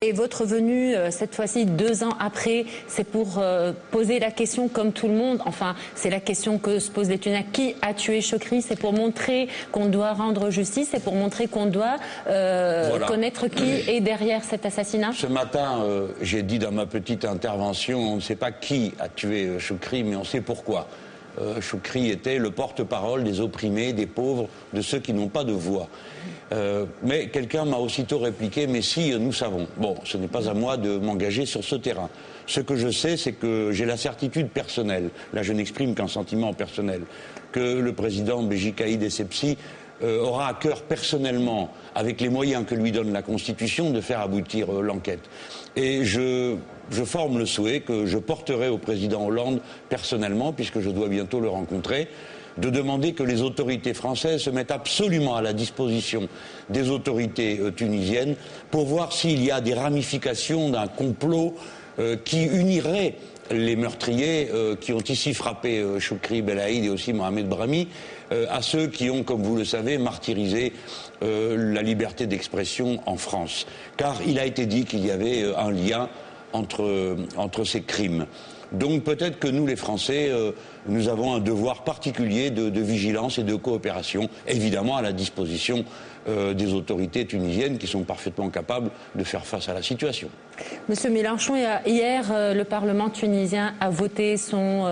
Et votre venue, cette fois-ci 2 ans après, c'est pour poser la question comme tout le monde, enfin c'est la question que se posent les Tunisiens, qui a tué Chokri? C'est pour montrer qu'on doit rendre justice, c'est pour montrer qu'on doit connaître qui est derrière cet assassinat. Ce matin, j'ai dit dans ma petite intervention, on ne sait pas qui a tué Chokri, mais on sait pourquoi. Chokri était le porte-parole des opprimés, des pauvres, de ceux qui n'ont pas de voix. Mais quelqu'un m'a aussitôt répliqué, mais si, nous savons. Bon, ce n'est pas à moi de m'engager sur ce terrain. Ce que je sais, c'est que j'ai la certitude personnelle, là je n'exprime qu'un sentiment personnel, que le président Béji Caïd Essebsi aura à cœur personnellement, avec les moyens que lui donne la Constitution, de faire aboutir l'enquête. Et je forme le souhait que je porterai au président Hollande personnellement, puisque je dois bientôt le rencontrer, de demander que les autorités françaises se mettent absolument à la disposition des autorités tunisiennes pour voir s'il y a des ramifications d'un complot qui unirait les meurtriers qui ont ici frappé Chokri Belaïd et aussi Mohamed Brahmi à ceux qui ont, comme vous le savez, martyrisé la liberté d'expression en France. Car il a été dit qu'il y avait un lien entre ces crimes. Donc peut-être que nous, les Français, nous avons un devoir particulier de vigilance et de coopération, évidemment à la disposition des autorités tunisiennes qui sont parfaitement capables de faire face à la situation. Monsieur Mélenchon, hier, le Parlement tunisien a voté son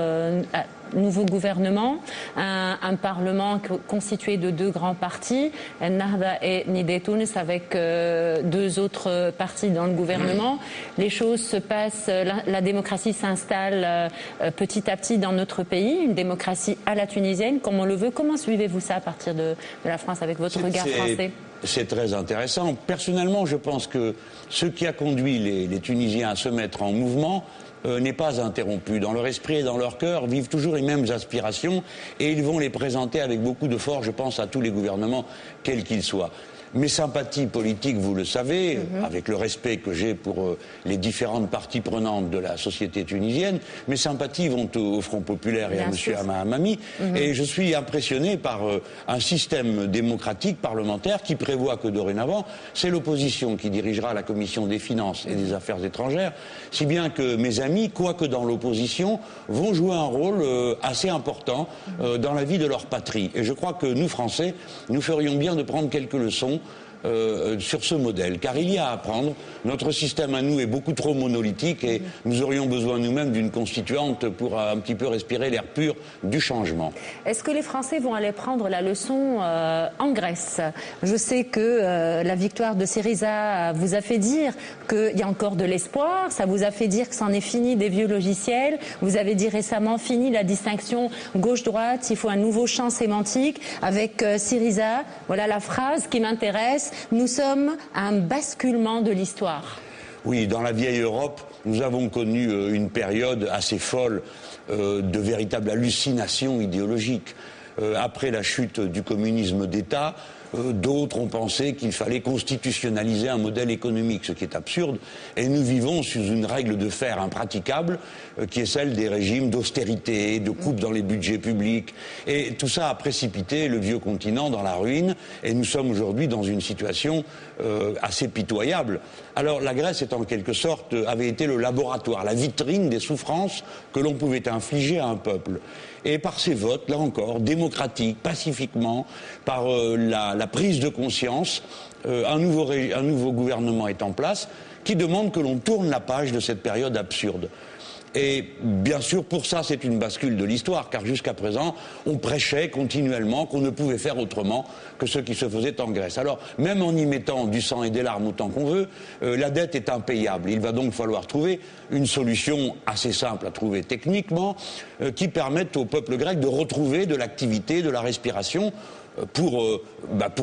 nouveau gouvernement, un Parlement constitué de 2 grands partis, Ennahda et Nidé Tounes, avec 2 autres partis dans le gouvernement. Les choses se passent, la démocratie s'installe petit à petit dans notre pays, une démocratie à la tunisienne, comme on le veut. Comment suivez-vous ça à partir de la France, avec votre regard français ? C'est très intéressant. Personnellement, je pense que ce qui a conduit les Tunisiens à se mettre en mouvement n'est pas interrompu. Dans leur esprit et dans leur cœur vivent toujours les mêmes aspirations et ils vont les présenter avec beaucoup de force, je pense, à tous les gouvernements, quels qu'ils soient. Mes sympathies politiques, vous le savez, avec le respect que j'ai pour les différentes parties prenantes de la société tunisienne, mes sympathies vont au Front Populaire et à M. Hamami. Et je suis impressionné par un système démocratique parlementaire qui prévoit que dorénavant, c'est l'opposition qui dirigera la Commission des Finances et des Affaires étrangères, si bien que mes amis, quoique dans l'opposition, vont jouer un rôle assez important dans la vie de leur patrie. Et je crois que nous, Français, nous ferions bien de prendre quelques leçons sur ce modèle, car il y a à apprendre. Notre système à nous est beaucoup trop monolithique et nous aurions besoin nous-mêmes d'une constituante pour un petit peu respirer l'air pur du changement. Est-ce que les Français vont aller prendre la leçon en Grèce? Je sais que la victoire de Syriza vous a fait dire qu'il y a encore de l'espoir, ça vous a fait dire que c'en est fini des vieux logiciels, vous avez dit récemment fini la distinction gauche-droite, il faut un nouveau champ sémantique avec Syriza. Voilà la phrase qui m'intéresse. Nous sommes à un basculement de l'histoire. Oui, dans la vieille Europe, nous avons connu une période assez folle de véritable hallucination idéologique. Après la chute du communisme d'État, d'autres ont pensé qu'il fallait constitutionnaliser un modèle économique, ce qui est absurde. Et nous vivons sous une règle de fer impraticable, qui est celle des régimes d'austérité, de coupe dans les budgets publics. Et tout ça a précipité le vieux continent dans la ruine. Et nous sommes aujourd'hui dans une situation assez pitoyable. Alors la Grèce est en quelque sorte, avait été le laboratoire, la vitrine des souffrances que l'on pouvait infliger à un peuple. Et par ces votes, là encore, démocratiques, pacifiquement, par la prise de conscience, un nouveau gouvernement est en place qui demande que l'on tourne la page de cette période absurde. Et bien sûr, pour ça, c'est une bascule de l'histoire, car jusqu'à présent, on prêchait continuellement qu'on ne pouvait faire autrement que ce qui se faisait en Grèce. Alors, même en y mettant du sang et des larmes autant qu'on veut, la dette est impayable. Il va donc falloir trouver une solution assez simple à trouver techniquement, qui permette au peuple grec de retrouver de l'activité, de la respiration, pour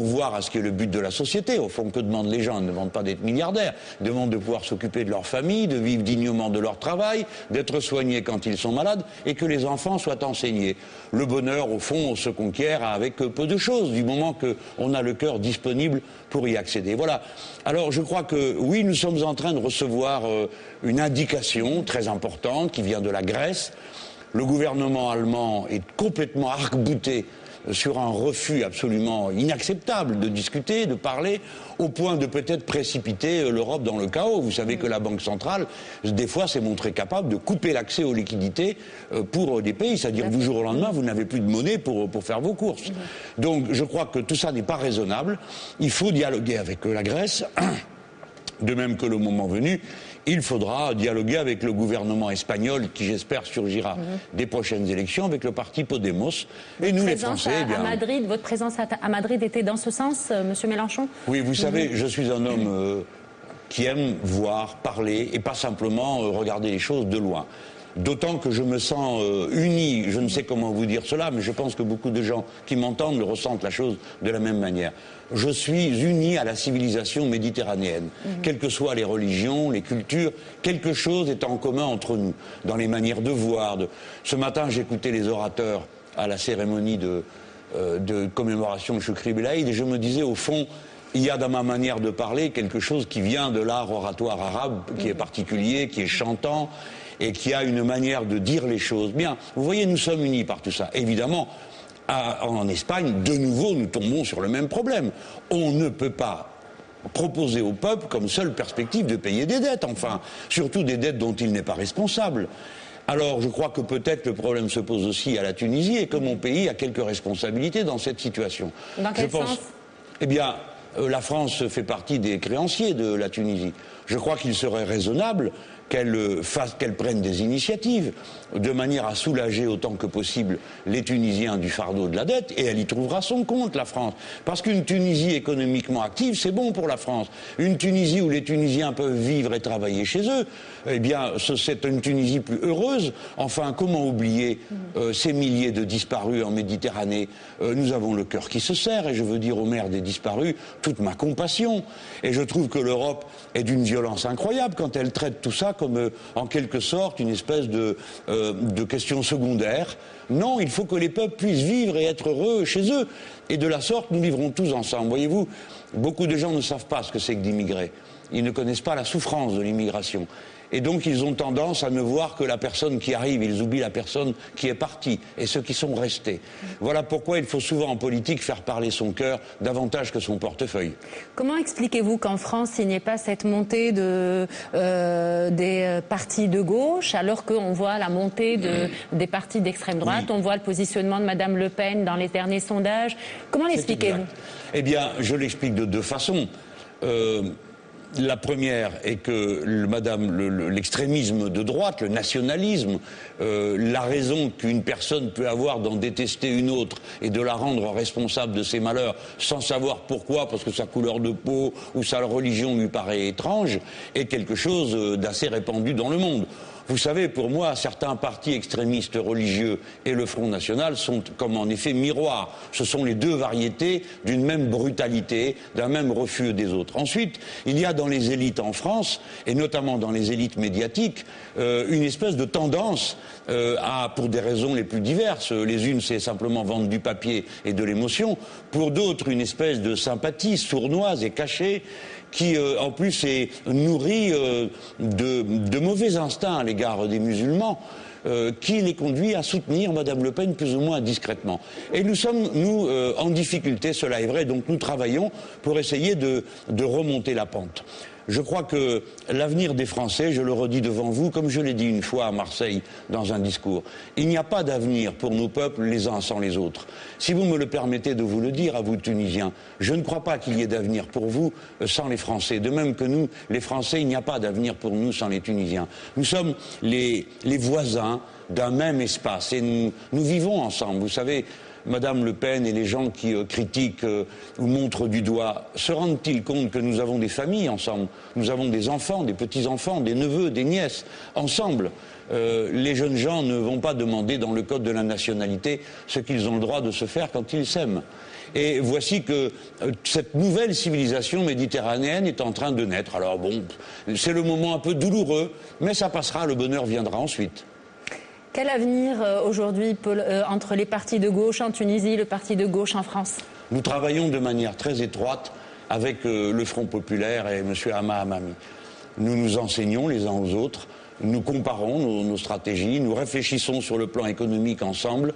voir à ce qui est le but de la société. Au fond, que demandent les gens? Ils ne demandent pas d'être milliardaires, ils demandent de pouvoir s'occuper de leur famille, de vivre dignement de leur travail, d'être soignés quand ils sont malades et que les enfants soient enseignés. Le bonheur, au fond, se conquiert avec peu de choses, du moment qu'on a le cœur disponible pour y accéder. Voilà. Alors je crois que oui, nous sommes en train de recevoir une indication très importante qui vient de la Grèce. Le gouvernement allemand est complètement arc-bouté sur un refus absolument inacceptable de discuter, de parler, au point de peut-être précipiter l'Europe dans le chaos. Vous savez que la Banque centrale, des fois, s'est montrée capable de couper l'accès aux liquidités pour des pays. C'est-à-dire du jour au lendemain, vous n'avez plus de monnaie pour faire vos courses. Donc je crois que tout ça n'est pas raisonnable. Il faut dialoguer avec la Grèce, de même que le moment venu, il faudra dialoguer avec le gouvernement espagnol qui, j'espère, surgira des prochaines élections, avec le parti Podemos. Et nous, les Français, à Madrid, votre présence à Madrid était dans ce sens, Monsieur Mélenchon? Oui, vous savez, je suis un homme qui aime voir, parler, et pas simplement regarder les choses de loin. D'autant que je me sens uni, je ne sais comment vous dire cela, mais je pense que beaucoup de gens qui m'entendent ressentent la chose de la même manière. Je suis uni à la civilisation méditerranéenne. Quelles que soient les religions, les cultures, quelque chose est en commun entre nous, dans les manières de voir. Ce matin, j'écoutais les orateurs à la cérémonie de commémoration de Choukri Belaïd, et je me disais, au fond, il y a dans ma manière de parler quelque chose qui vient de l'art oratoire arabe, qui est particulier, qui est chantant, et qui a une manière de dire les choses. Bien, vous voyez, nous sommes unis par tout ça. Évidemment, en Espagne, de nouveau, nous tombons sur le même problème. On ne peut pas proposer au peuple comme seule perspective de payer des dettes, enfin, surtout des dettes dont il n'est pas responsable. Alors, je crois que peut-être le problème se pose aussi à la Tunisie et que mon pays a quelques responsabilités dans cette situation. Dans quel sens ? Eh bien, la France fait partie des créanciers de la Tunisie. Je crois qu'il serait raisonnable qu'elle prenne des initiatives de manière à soulager autant que possible les Tunisiens du fardeau de la dette, et elle y trouvera son compte, la France. Parce qu'une Tunisie économiquement active, c'est bon pour la France. Une Tunisie où les Tunisiens peuvent vivre et travailler chez eux, eh bien, c'est une Tunisie plus heureuse. Enfin, comment oublier ces milliers de disparus en Méditerranée? Nous avons le cœur qui se serre, et je veux dire aux mères des disparus toute ma compassion. Et je trouve que l'Europe est d'une violence incroyable quand elle traite tout ça comme en quelque sorte une espèce de question secondaire. Non, il faut que les peuples puissent vivre et être heureux chez eux. Et de la sorte, nous vivrons tous ensemble. Voyez-vous, beaucoup de gens ne savent pas ce que c'est que d'immigrer. Ils ne connaissent pas la souffrance de l'immigration. Et donc, ils ont tendance à ne voir que la personne qui arrive. Ils oublient la personne qui est partie et ceux qui sont restés. Voilà pourquoi il faut souvent en politique faire parler son cœur davantage que son portefeuille. Comment expliquez-vous qu'en France, il n'y ait pas cette montée des partis de gauche, alors qu'on voit la montée des partis d'extrême droite, on voit le positionnement de Madame Le Pen dans les derniers sondages. Comment l'expliquez-vous? Eh bien, je l'explique de deux façons. La première est que l'extrémisme de droite, le nationalisme, la raison qu'une personne peut avoir d'en détester une autre et de la rendre responsable de ses malheurs sans savoir pourquoi, parce que sa couleur de peau ou sa religion lui paraît étrange, est quelque chose d'assez répandu dans le monde. Vous savez, pour moi, certains partis extrémistes religieux et le Front National sont comme en effet miroirs. Ce sont les deux variétés d'une même brutalité, d'un même refus des autres. Ensuite, il y a dans les élites en France, et notamment dans les élites médiatiques, une espèce de tendance pour des raisons les plus diverses. Les unes, c'est simplement vendre du papier et de l'émotion. Pour d'autres, une espèce de sympathie sournoise et cachée, qui en plus est nourri de mauvais instincts à l'égard des musulmans, qui les conduit à soutenir Madame Le Pen plus ou moins discrètement. Et nous sommes, en difficulté, cela est vrai, donc nous travaillons pour essayer de remonter la pente. Je crois que l'avenir des Français, je le redis devant vous, comme je l'ai dit une fois à Marseille dans un discours, il n'y a pas d'avenir pour nos peuples les uns sans les autres. Si vous me le permettez de vous le dire à vous Tunisiens, je ne crois pas qu'il y ait d'avenir pour vous sans les Français. De même que nous, les Français, il n'y a pas d'avenir pour nous sans les Tunisiens. Nous sommes les voisins d'un même espace et nous vivons ensemble. Vous savez, Madame Le Pen et les gens qui critiquent ou montrent du doigt, se rendent-ils compte que nous avons des familles ensemble? Nous avons des enfants, des petits-enfants, des neveux, des nièces, ensemble. Les jeunes gens ne vont pas demander dans le code de la nationalité ce qu'ils ont le droit de se faire quand ils s'aiment. Et voici que cette nouvelle civilisation méditerranéenne est en train de naître. Alors bon, c'est le moment un peu douloureux, mais ça passera, le bonheur viendra ensuite. Quel avenir aujourd'hui entre les partis de gauche en Tunisie et le parti de gauche en France? Nous travaillons de manière très étroite avec le Front populaire et M. Hama Amami. Nous nous enseignons les uns aux autres. nous comparons nos stratégies, nous réfléchissons sur le plan économique ensemble,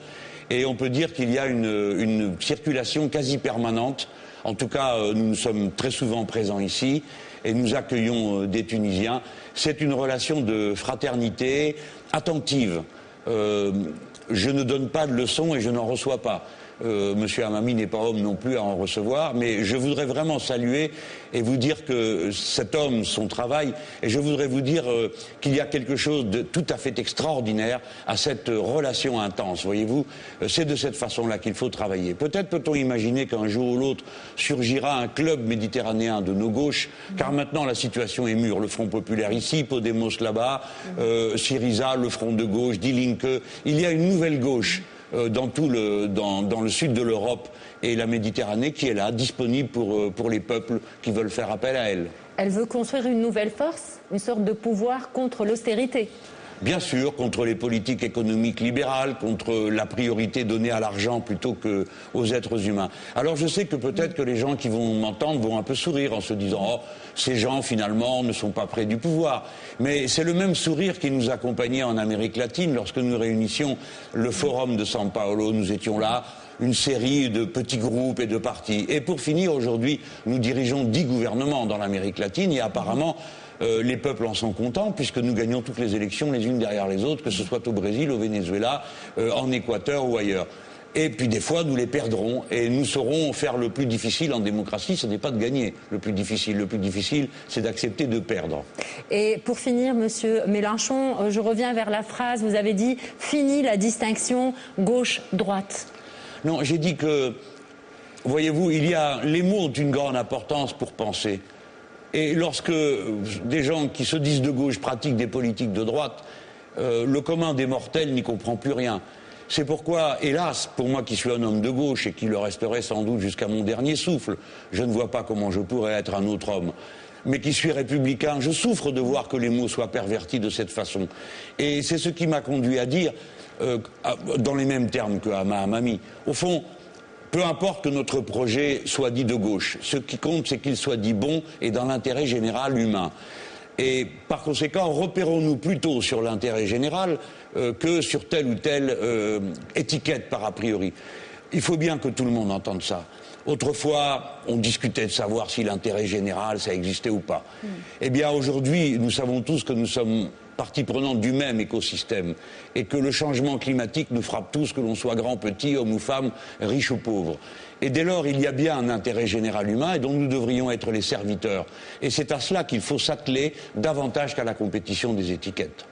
et on peut dire qu'il y a une circulation quasi permanente. En tout cas, nous sommes très souvent présents ici et nous accueillons des Tunisiens. C'est une relation de fraternité attentive. Je ne donne pas de leçons et je n'en reçois pas. Monsieur Hamami n'est pas homme non plus à en recevoir, mais je voudrais vraiment saluer et vous dire que cet homme, son travail, et je voudrais vous dire qu'il y a quelque chose de tout à fait extraordinaire à cette relation intense, voyez-vous. C'est de cette façon-là qu'il faut travailler. Peut-être peut-on imaginer qu'un jour ou l'autre surgira un club méditerranéen de nos gauches, car maintenant la situation est mûre. Le Front populaire ici, Podemos là-bas, Syriza, le Front de gauche, Die Linke. Il y a une nouvelle gauche dans le sud de l'Europe et la Méditerranée qui est là, disponible pour les peuples qui veulent faire appel à elle. Elle veut construire une nouvelle force, une sorte de pouvoir contre l'austérité. Bien sûr, contre les politiques économiques libérales, contre la priorité donnée à l'argent plutôt qu'aux êtres humains. Alors je sais que peut-être que les gens qui vont m'entendre vont un peu sourire en se disant « Oh, ces gens finalement ne sont pas près du pouvoir ». Mais c'est le même sourire qui nous accompagnait en Amérique latine lorsque nous réunissions le Forum de São Paulo. Nous étions là, une série de petits groupes et de partis. Et pour finir, aujourd'hui, nous dirigeons 10 gouvernements dans l'Amérique latine et apparemment les peuples en sont contents puisque nous gagnons toutes les élections les unes derrière les autres, que ce soit au Brésil, au Venezuela, en Équateur ou ailleurs. Et puis des fois, nous les perdrons et nous saurons faire le plus difficile en démocratie, ce n'est pas de gagner le plus difficile. Le plus difficile, c'est d'accepter de perdre. Et pour finir, Monsieur Mélenchon, je reviens vers la phrase, vous avez dit « fini la distinction gauche-droite ». Non, j'ai dit que, voyez-vous, les mots ont une grande importance pour penser. Et lorsque des gens qui se disent de gauche pratiquent des politiques de droite, le commun des mortels n'y comprend plus rien. C'est pourquoi, hélas, pour moi qui suis un homme de gauche et qui le resterai sans doute jusqu'à mon dernier souffle, je ne vois pas comment je pourrais être un autre homme, mais qui suis républicain, je souffre de voir que les mots soient pervertis de cette façon. Et c'est ce qui m'a conduit à dire, dans les mêmes termes que Hamami, au fond, peu importe que notre projet soit dit de gauche, ce qui compte c'est qu'il soit dit bon et dans l'intérêt général humain. Et par conséquent, repérons-nous plutôt sur l'intérêt général que sur telle ou telle étiquette par a priori. Il faut bien que tout le monde entende ça. Autrefois, on discutait de savoir si l'intérêt général, ça existait ou pas. Eh bien, aujourd'hui, nous savons tous que nous sommes partie prenante du même écosystème et que le changement climatique nous frappe tous, que l'on soit grand, petit, homme ou femme, riche ou pauvre. Et dès lors, il y a bien un intérêt général humain et dont nous devrions être les serviteurs. Et c'est à cela qu'il faut s'atteler davantage qu'à la compétition des étiquettes.